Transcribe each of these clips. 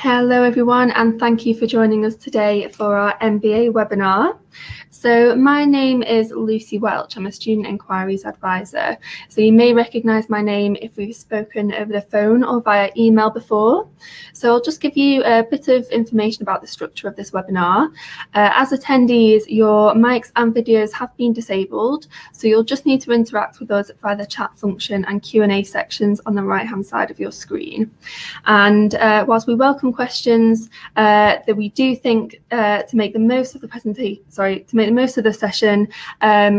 Hello everyone, and thank you for joining us today for our MBA webinar. So my name is Lucy Welch. I'm a Student Enquiries Advisor. So you may recognise my name if we've spoken over the phone or via email before. So I'll just give you a bit of information about the structure of this webinar. As attendees, your mics and videos have been disabled, so you'll just need to interact with us via the chat function and Q&A sections on the right-hand side of your screen. And whilst we welcome questions, that we do think to make the most of the session,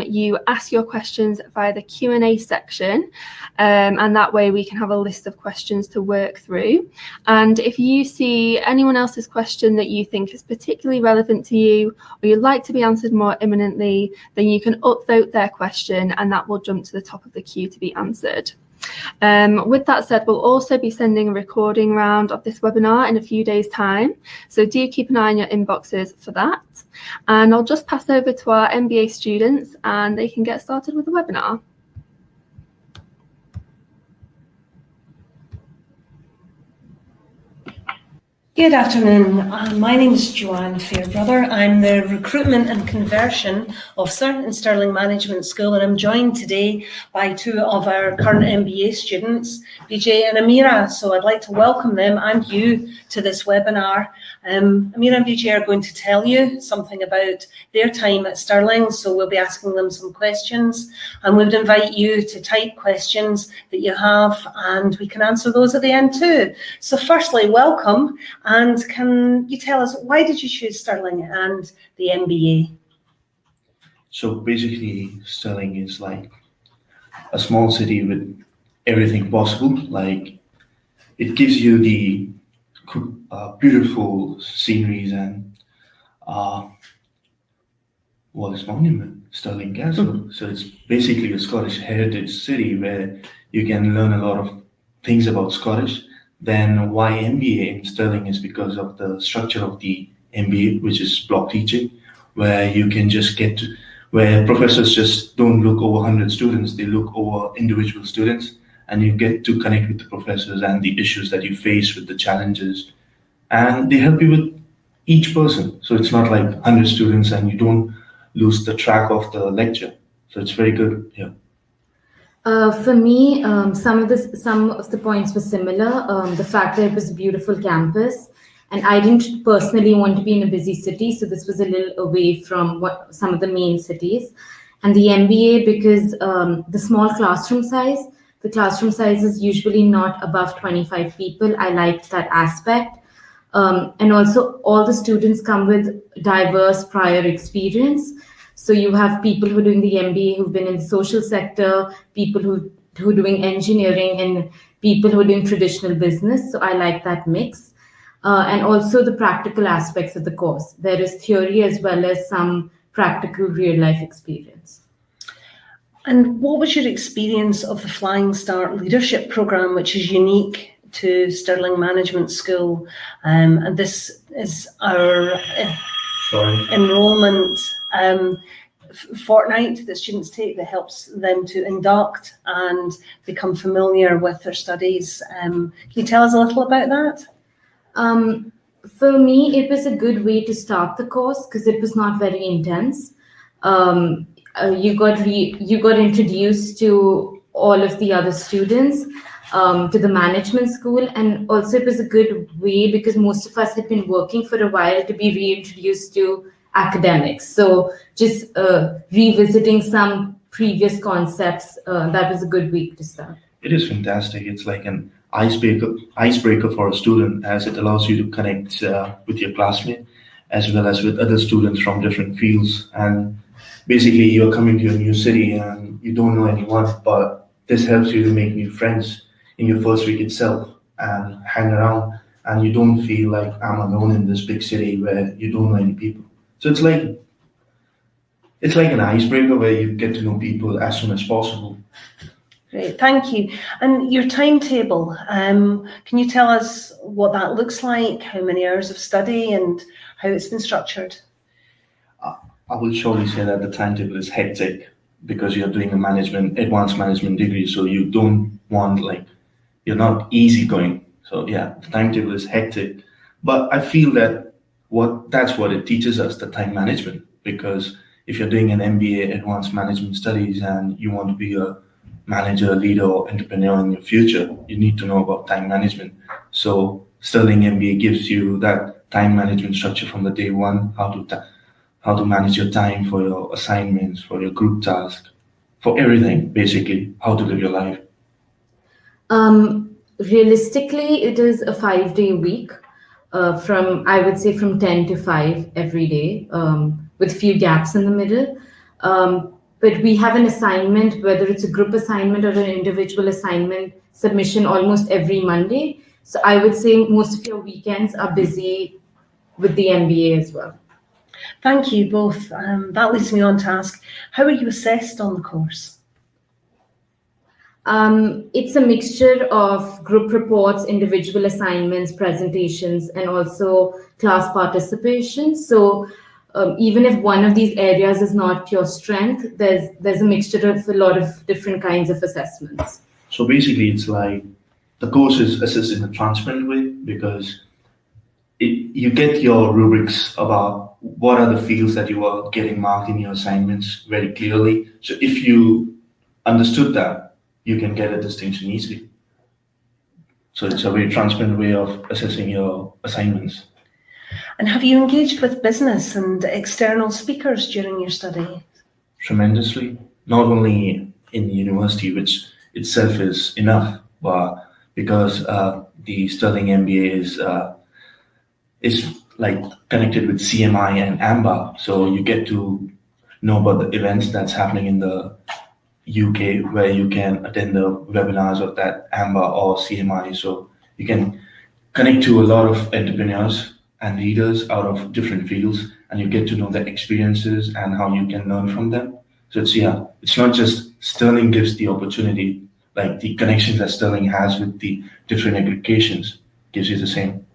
you ask your questions via the Q&A section, and that way we can have a list of questions to work through. And if you see anyone else's question that you think is particularly relevant to you, or you'd like to be answered more imminently, then you can upvote their question and that will jump to the top of the queue to be answered. With that said, we'll also be sending a recording round of this webinar in a few days' time, so do keep an eye on your inboxes for that. And I'll just pass over to our MBA students and they can get started with the webinar. Good afternoon. My name is Joanne Fairbrother. I'm the Recruitment and Conversion Officer in Stirling Management School, and I'm joined today by two of our current MBA students, BJ and Amira. So I'd like to welcome them and you to this webinar. Amira and BJ are going to tell you something about their time at Stirling, so we'll be asking them some questions, and we would invite you to type questions that you have, and we can answer those at the end too. So firstly, welcome. And can you tell us, why did you choose Stirling and the MBA? So basically, Stirling is like a small city with everything possible. Like, it gives you the beautiful sceneries and this monument, Stirling Castle. Mm-hmm. So it's basically a Scottish heritage city where you can learn a lot of things about Scottish. Then why MBA in Stirling is because of the structure of the MBA, which is block teaching, where you can just where professors just don't look over 100 students, they look over individual students, and you get to connect with the professors and the issues that you face with the challenges, and they help you with each person. So it's not like 100 students and you don't lose the track of the lecture. So it's very good here. For me, some of the points were similar. The fact that it was a beautiful campus, and I didn't personally want to be in a busy city, so this was a little away from some of the main cities. And the MBA, because the small classroom size, the classroom size is usually not above 25 people. I liked that aspect. And also all the students come with diverse prior experience. So you have people who are doing the MBA who've been in the social sector, people who are doing engineering, and people who are doing traditional business. So I like that mix. And also the practical aspects of the course. There is theory as well as some practical real life experience. And what was your experience of the Flying Start Leadership Programme, which is unique to Stirling Management School? And this is our enrolment fortnight that students take that helps them to induct and become familiar with their studies. Can you tell us a little about that? For me, it was a good way to start the course because it was not very intense. You got introduced to all of the other students, to the management school, and also it was a good way because most of us had been working for a while to be reintroduced to academics. So just revisiting some previous concepts, that was a good week to start. It is fantastic. It's like an icebreaker for a student, as it allows you to connect with your classmate as well as with other students from different fields. And basically you're coming to a new city and you don't know anyone, but this helps you to make new friends in your first week itself and hang around, and you don't feel like I'm alone in this big city where you don't know any people. So it's like an icebreaker where you get to know people as soon as possible. Great, thank you. And your timetable, can you tell us what that looks like, how many hours of study and how it's been structured? I will surely say that the timetable is hectic because you're doing a advanced management degree, so you don't want you're not easygoing. So yeah, the timetable is hectic, But I feel that that's what it teaches us, the time management. Because if you're doing an MBA, Advanced Management Studies, and you want to be a manager, leader, or entrepreneur in your future, you need to know about time management. So Stirling MBA gives you that time management structure from the day one, how to manage your time for your assignments, for your group tasks, for everything, basically, how to live your life. Realistically, it is a 5-day week, I would say from 10 to 5 every day, with few gaps in the middle. But we have an assignment, whether it's a group assignment or an individual assignment submission almost every Monday. So I would say most of your weekends are busy with the MBA as well. Thank you both. That leads me on to ask, how are you assessed on the course? It's a mixture of group reports, individual assignments, presentations, and also class participation. So even if one of these areas is not your strength, there's a mixture of a lot of different kinds of assessments. So basically, it's like the course is assessed in a transparent way, because you get your rubrics about what are the fields that you are getting marked in your assignments very clearly. So if you understood that, you can get a distinction easily. So it's a very transparent way of assessing your assignments. And have you engaged with business and external speakers during your study? Tremendously, not only in university, which itself is enough, but because the Stirling MBA is like connected with CMI and AMBA, so you get to know about the events that's happening in the UK, where you can attend the webinars of that AMBA or CMI. So you can connect to a lot of entrepreneurs and leaders out of different fields, and you get to know their experiences and how you can learn from them. So it's not just Stirling gives the opportunity, like the connections that Stirling has with the different aggregations gives you the same.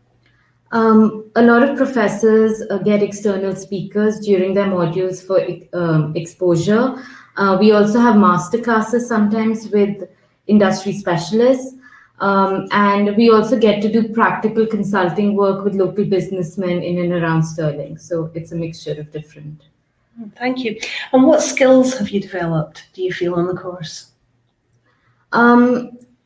A lot of professors get external speakers during their modules for exposure. We also have master classes sometimes with industry specialists. And we also get to do practical consulting work with local businessmen in and around Stirling. So it's a mixture of different. Thank you. And what skills have you developed, do you feel, on the course?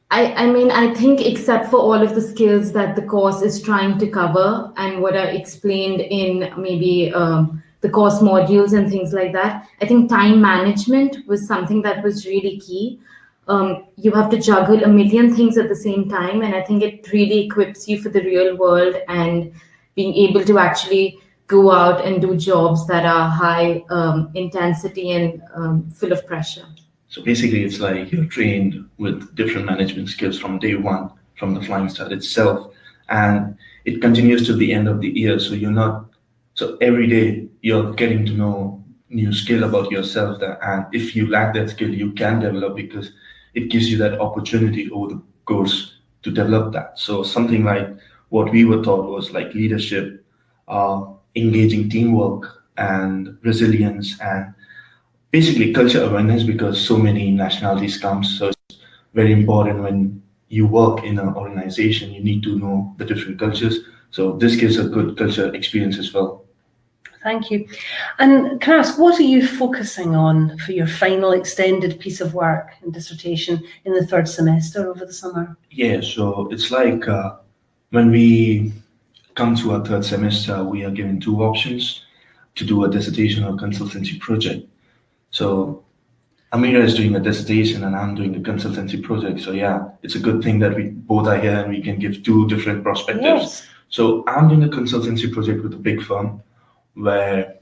I think except for all of the skills that the course is trying to cover and what are explained in maybe the course modules and things like that, I think time management was something that was really key. You have to juggle a million things at the same time, and I think it really equips you for the real world and being able to actually go out and do jobs that are high intensity and full of pressure. So basically, it's like you're trained with different management skills from day one, from the Flying Start itself, and it continues to the end of the year. So every day you're getting to know new skill about yourself, and if you lack that skill, you can develop, because it gives you that opportunity over the course to develop that. So something like what we were taught was like leadership, engaging teamwork, and resilience, and basically culture awareness, because so many nationalities come. So it's very important when you work in an organization, you need to know the different cultures. So this gives a good culture experience as well. Thank you. And can I ask, what are you focusing on for your final extended piece of work and dissertation in the third semester over the summer? Yeah, so it's like when we come to our third semester, we are given two options to do a dissertation or consultancy project. So Amira is doing a dissertation and I'm doing the consultancy project. So yeah, it's a good thing that we both are here and we can give two different perspectives. Yes. So I'm doing a consultancy project with a big firm, where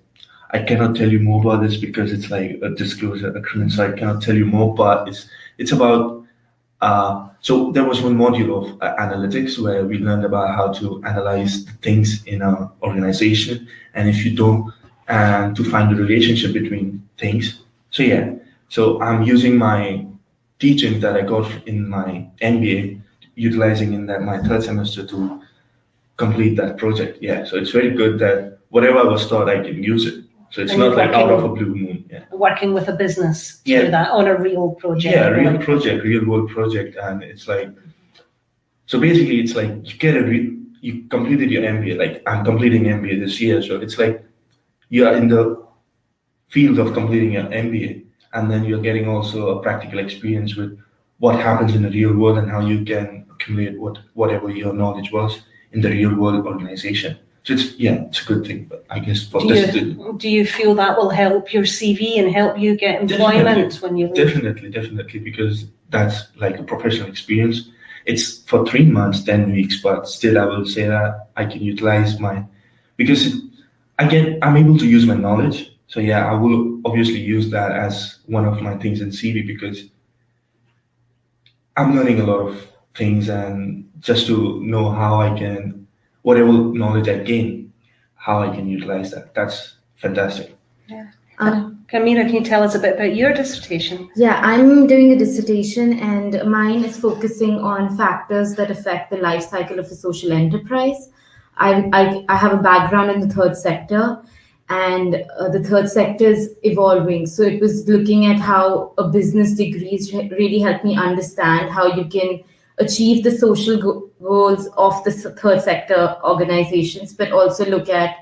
I cannot tell you more about this because it's like a disclosure agreement, so I cannot tell you more, but it's about, so there was one module of analytics where we learned about how to analyze things in an organization, and if you don't, and to find the relationship between things. So yeah, so I'm using my teaching that I got in my MBA, utilizing in that my third semester to complete that project. Yeah, so it's very good that whatever I was taught, I can use it. So it's not like out of a blue moon. Yeah. Working with a business through that on a real project. Yeah, real world project. And it's like, so basically it's like you completed your MBA. Like I'm completing MBA this year, so it's like you are in the field of completing your MBA, and then you're getting also a practical experience with what happens in the real world and how you can accumulate whatever your knowledge was in the real world organization. So it's a good thing. But I guess for do you feel that will help your CV and help you get employment when you leave? Definitely, because that's like a professional experience. It's for 3 months, 10 weeks, but still I will say that I can utilize because I'm able to use my knowledge. So yeah, I will obviously use that as one of my things in CV because I'm learning a lot of things, and just to know how I can, whatever knowledge I gain, how I can utilize that. That's fantastic. Yeah. Kamira, can you tell us a bit about your dissertation? Yeah, I'm doing a dissertation, and mine is focusing on factors that affect the life cycle of a social enterprise. I have a background in the third sector, and the third sector is evolving. So it was looking at how a business degrees really helped me understand how you can achieve the social goals of the third sector organizations, but also look at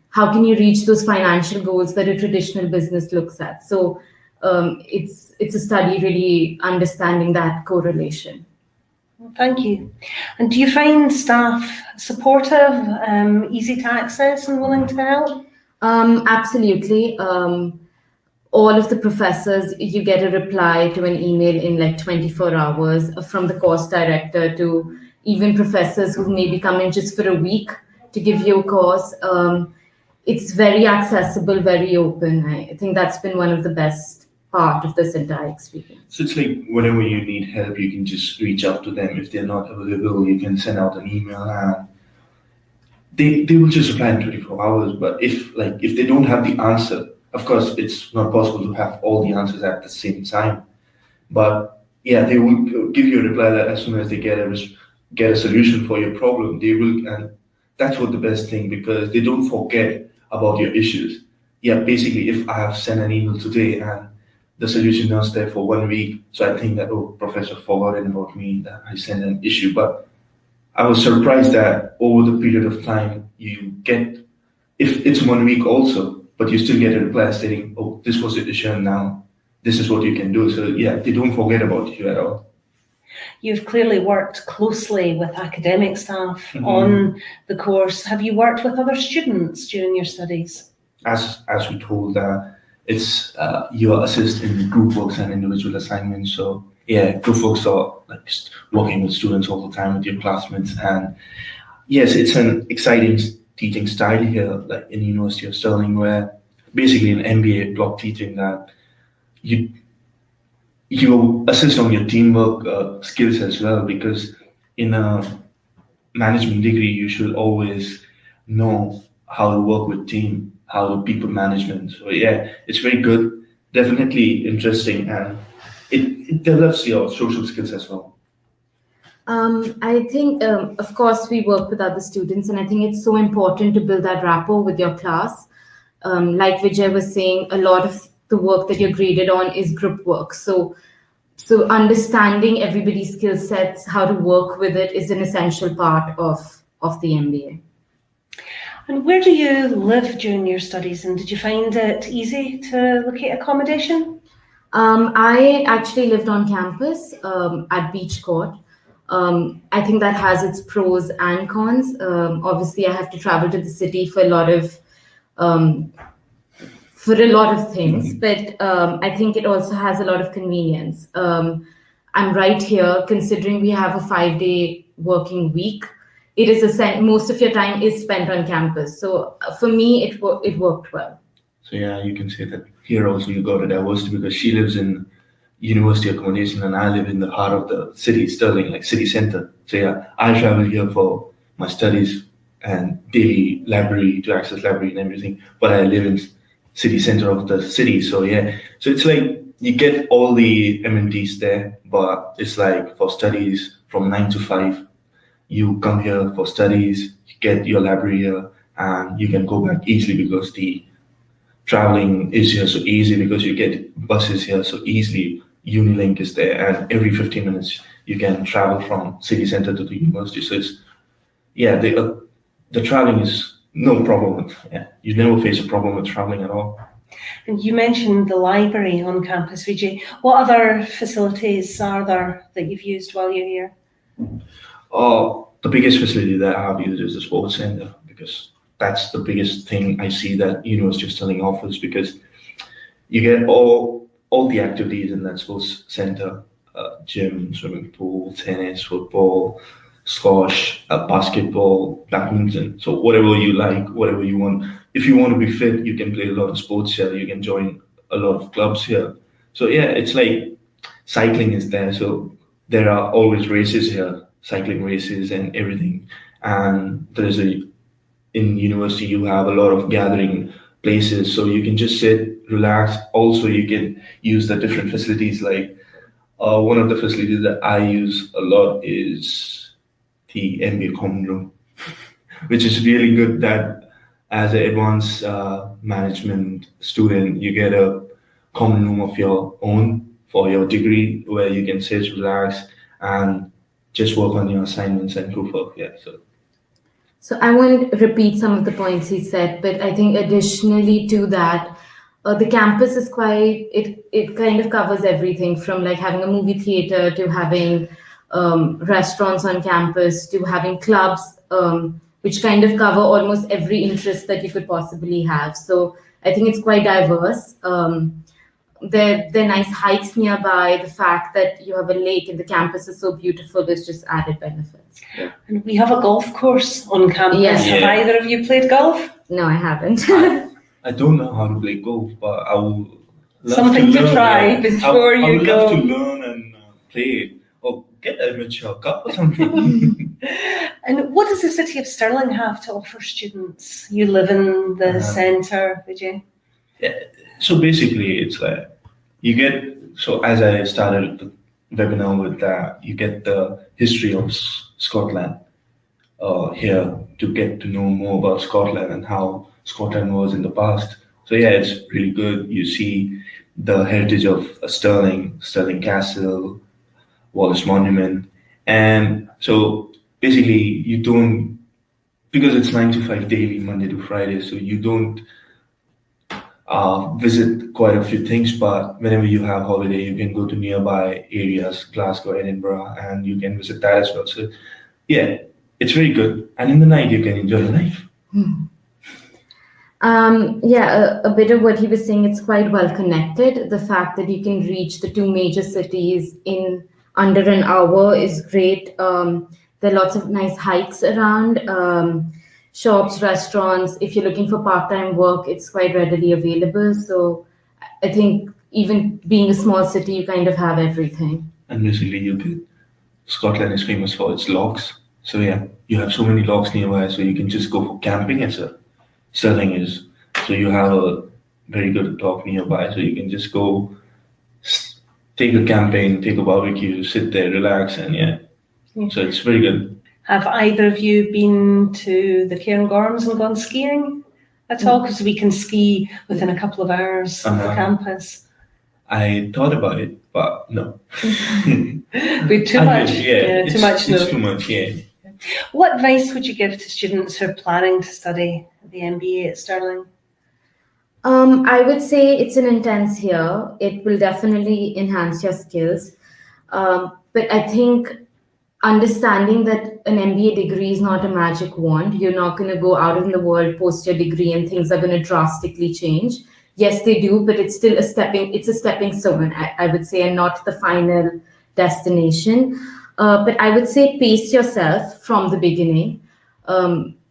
how can you reach those financial goals that a traditional business looks at. So it's a study really understanding that correlation. Well, thank you. And do you find staff supportive, easy to access and willing to help? Absolutely. All of the professors, you get a reply to an email in like 24 hours from the course director to even professors who maybe come in just for a week to give you a course. It's very accessible, very open. I think that's been one of the best part of this entire experience. So it's like whenever you need help, you can just reach out to them. If they're not available, you can send out an email and they will just reply in 24 hours. But if they don't have the answer, of course, it's not possible to have all the answers at the same time. But yeah, they will give you a reply that as soon as they get a solution for your problem, they will, and that's what the best thing, because they don't forget about your issues. Yeah, basically, if I have sent an email today and the solution was there for 1 week, so I think that, professor forgot about me, that I sent an issue. But I was surprised that over the period of time you get, if it's 1 week also, but you still get a reply stating, this was the issue and now this is what you can do. So yeah, they don't forget about you at all. You've clearly worked closely with academic staff on the course. Have you worked with other students during your studies? As we told, it's you assist in group works and individual assignments. So yeah, group works are like just working with students all the time, with your classmates. And yes, it's an exciting teaching style here, like in University of Stirling, where basically an MBA block teaching that you assist on your teamwork skills as well, because in a management degree, you should always know how to work with team, how to people management. So yeah, it's very good, definitely interesting, and it develops your social skills as well. I think, of course, we work with other students, and I think it's so important to build that rapport with your class. Like Vijay was saying, a lot of the work that you're graded on is group work. So understanding everybody's skill sets, how to work with it, is an essential part of the MBA. And where do you live during your studies, and did you find it easy to locate accommodation? I actually lived on campus at Beach Court. I think that has its pros and cons. Obviously, I have to travel to the city for a lot of things, but I think it also has a lot of convenience. I'm right here, considering we have a 5-day working week. It is most of your time is spent on campus. So for me, it worked well. So yeah, you can say that here also you got a diversity, because she lives in university accommodation and I live in the heart of the city, Stirling, like city center. So yeah, I travel here for my studies and daily library to access library and everything, but I live in city center of the city. So yeah, so it's like you get all the amenities there, but it's like for studies from 9 to 5, you come here for studies, you get your library here, and you can go back easily because the traveling is here so easy, because you get buses here so easily. Unilink is there, and every 15 minutes you can travel from city center to the university. So yeah, the traveling is no problem with. Yeah, you never face a problem with traveling at all. And you mentioned the library on campus, Vijay. What other facilities are there that you've used while you're here? The biggest facility that I have used is the sports center because that's the biggest thing I see that University of Stirling offers because you get all the activities in that sports center, gym, swimming pool, tennis, football, squash, basketball, badminton. So whatever you like, whatever you want. If you want to be fit, you can play a lot of sports here. You can join a lot of clubs here. So yeah, it's like cycling is there. So there are always races here, cycling races and everything. And in university, you have a lot of gathering places. So you can just sit, relax. Also, you can use the different facilities. Like one of the facilities that I use a lot is the MBA common room, which is really good that as an advanced management student, you get a common room of your own for your degree where you can sit, relax, and just work on your assignments and group work. Yeah, So I won't repeat some of the points he said, but I think additionally to that, the campus is it kind of covers everything from like having a movie theater to having restaurants on campus to having clubs, which kind of cover almost every interest that you could possibly have. So I think it's quite diverse. There are nice hikes nearby. The fact that you have a lake and the campus is so beautiful is just added benefits. Yeah. And we have a golf course on campus. Yes. Have Yeah. either of you played golf? No, I haven't. I don't know how to play golf, but I would love Something to learn. try Yeah. before I you would go. love to learn and play it or get a amateur cup or something. And what does the city of Stirling have to offer students? You live in the centre, Vijay. So basically, it's like so as I started the webinar with that, you get the history of Scotland here to get to know more about Scotland and how Scotland was in the past. So yeah, it's really good. You see the heritage of Stirling Castle, Wallace Monument, and so basically you don't, because it's 9 to 5 daily, Monday to Friday, so you don't visit quite a few things, but whenever you have holiday, you can go to nearby areas, Glasgow, Edinburgh, and you can visit that as well. So yeah, it's very good. And in the night, you can enjoy life. A bit of what he was saying, it's quite well connected. The fact that you can reach the two major cities in under an hour is great. There are lots of nice hikes around. Shops, restaurants. If you're looking for part-time work, it's quite readily available. So I think even being a small city, you kind of have everything. And basically, Scotland is famous for its lochs. So yeah, you have so many lochs nearby, so you can just go for camping as Stirling is. So you have a very good loch nearby, so you can just go take a campaign, take a barbecue, sit there, relax, and yeah. So it's very good. Have either of you been to the Cairngorms and gone skiing at all? Because we can ski within a couple of hours of the campus. I thought about it, but no. With too much? Too much. It's too much, yeah. What advice would you give to students who are planning to study the MBA at Stirling? I would say it's an intense year. It will definitely enhance your skills. But I think understanding that an MBA degree is not a magic wand. You're not going to go out in the world, post your degree, and things are going to drastically change. Yes, they do, but it's still a stepping stone, I would say, and not the final destination. But I would say pace yourself from the beginning.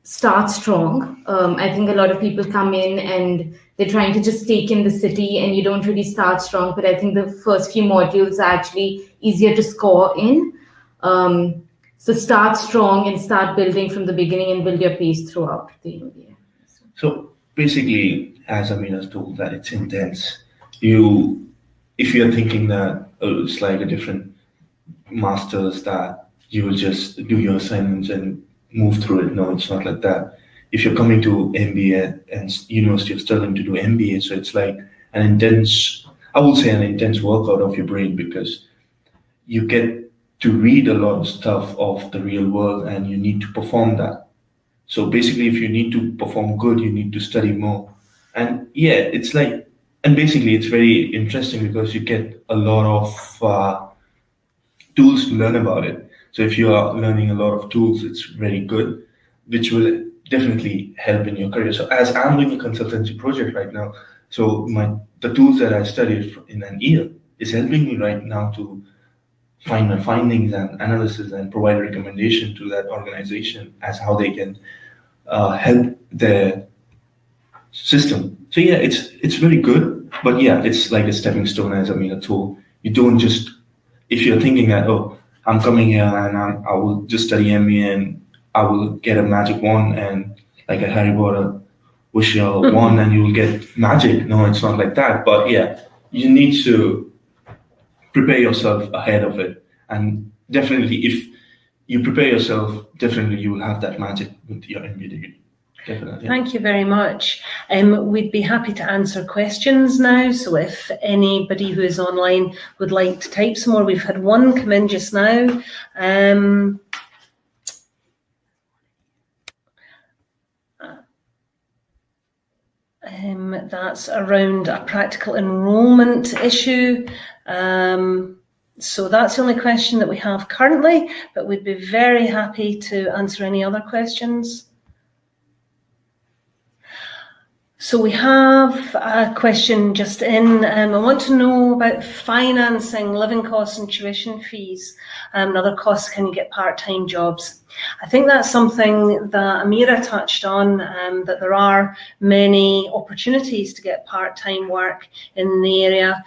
Start strong. I think a lot of people come in and they're trying to just take in the city and you don't really start strong. But I think the first few modules are actually easier to score in. So start strong and start building from the beginning and build your pace throughout the MBA. So basically, as Amina's told, that it's intense. If you're thinking that it's like a different master's that you will just do your assignments and move through it. No, it's not like that. If you're coming to MBA and University of Stirling to do MBA, so it's like an intense workout of your brain because you get to read a lot of stuff of the real world, and you need to perform that. So basically, if you need to perform good, you need to study more. And yeah, it's like, and basically it's very interesting because you get a lot of tools to learn about it. So if you are learning a lot of tools, it's very good, which will definitely help in your career. So as I'm doing a consultancy project right now, so the tools that I studied in an year is helping me right now to find my findings and analysis and provide recommendation to that organization as how they can help their system. So yeah, it's very good, but yeah, it's like a stepping stone, as I mean, a tool. You don't just, if you're thinking that, oh, I'm coming here and I will just study MBA and I will get a magic wand and like a Harry Potter, wish your wand and you will get magic. No, it's not like that. But yeah, you need to prepare yourself ahead of it. And definitely, if you prepare yourself, definitely you will have that magic with your MBA degree. Definitely. Thank you very much. We'd be happy to answer questions now. So if anybody who is online would like to type some more, we've had one come in just now. That's around a practical enrolment issue. So that's the only question that we have currently, but we'd be very happy to answer any other questions. So we have a question just in. I want to know about financing living costs and tuition fees and other costs. Can you get part-time jobs? I think that's something that Amira touched on, that there are many opportunities to get part-time work in the area.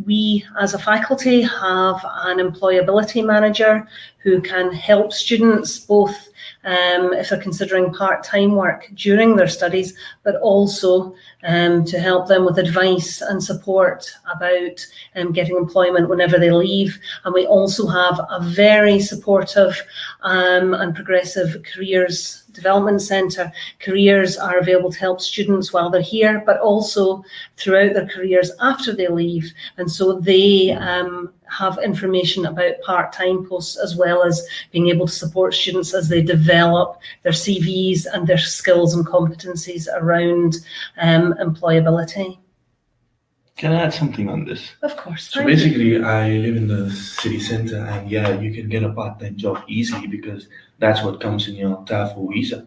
We as a faculty have an employability manager who can help students both if they're considering part-time work during their studies, but also to help them with advice and support about getting employment whenever they leave. And we also have a very supportive and progressive careers development centre. Careers are available to help students while they're here, but also throughout their careers after they leave. And so they have information about part-time posts, as well as being able to support students as they develop their CVs and their skills and competencies around employability. Can I add something on this? Of course. So basically, I live in the city center, and yeah, you can get a part-time job easily because that's what comes in your TAFO visa.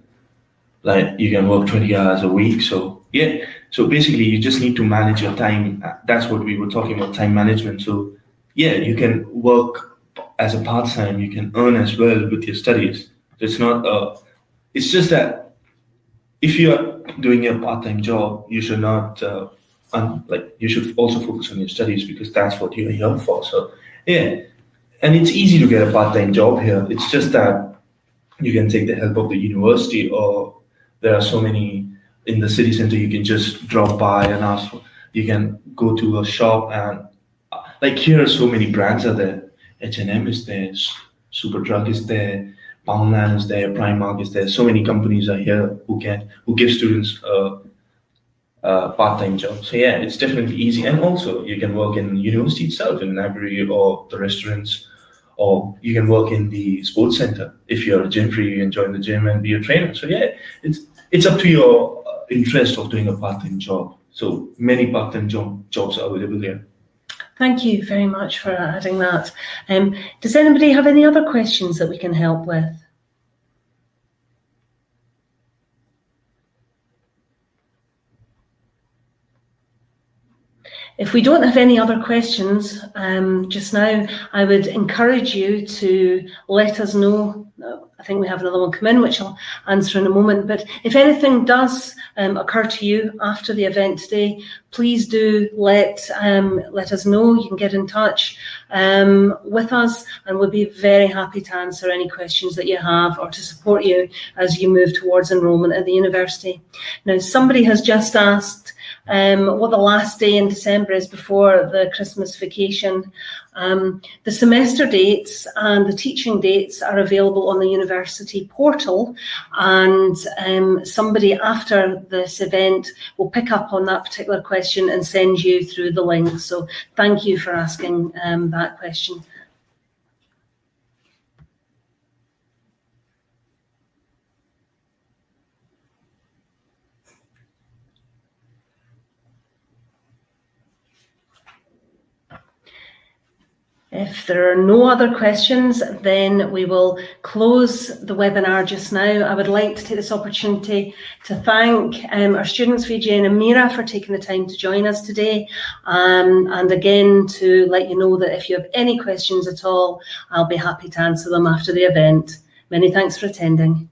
Like you can work 20 hours a week. So yeah, so basically you just need to manage your time. That's what we were talking about, time management. So yeah, you can work as a part-time, you can earn as well with your studies. It's not, it's just that if you're doing a part-time job, you should not, you should also focus on your studies because that's what you're here for. So yeah, and it's easy to get a part-time job here. It's just that you can take the help of the university, or there are so many in the city center. You can just drop by and ask. You can go to a shop and like here are so many brands are there. H&M is there, Superdrug is there, Poundland is there, Primark is there. So many companies are here who give students a part-time job. So yeah, it's definitely easy. And also you can work in university itself, in the library or the restaurants, or you can work in the sports center. If you're a gym freak, you can join the gym and be a trainer. So yeah, it's up to your interest of doing a part-time job. So many part-time jobs are available here. Thank you very much for adding that. Does anybody have any other questions that we can help with? If we don't have any other questions just now, I would encourage you to let us know. I think we have another one come in, which I'll answer in a moment. But if anything does occur to you after the event today, please do let us know. You can get in touch with us, and we'll be very happy to answer any questions that you have or to support you as you move towards enrolment at the university. Now, somebody has just asked what the last day in December is before the Christmas vacation. The semester dates and the teaching dates are available on the university portal, and somebody after this event will pick up on that particular question and send you through the link. So thank you for asking that question. If there are no other questions, then we will close the webinar just now. I would like to take this opportunity to thank our students, Vijay and Amira, for taking the time to join us today. And again, to let you know that if you have any questions at all, I'll be happy to answer them after the event. Many thanks for attending.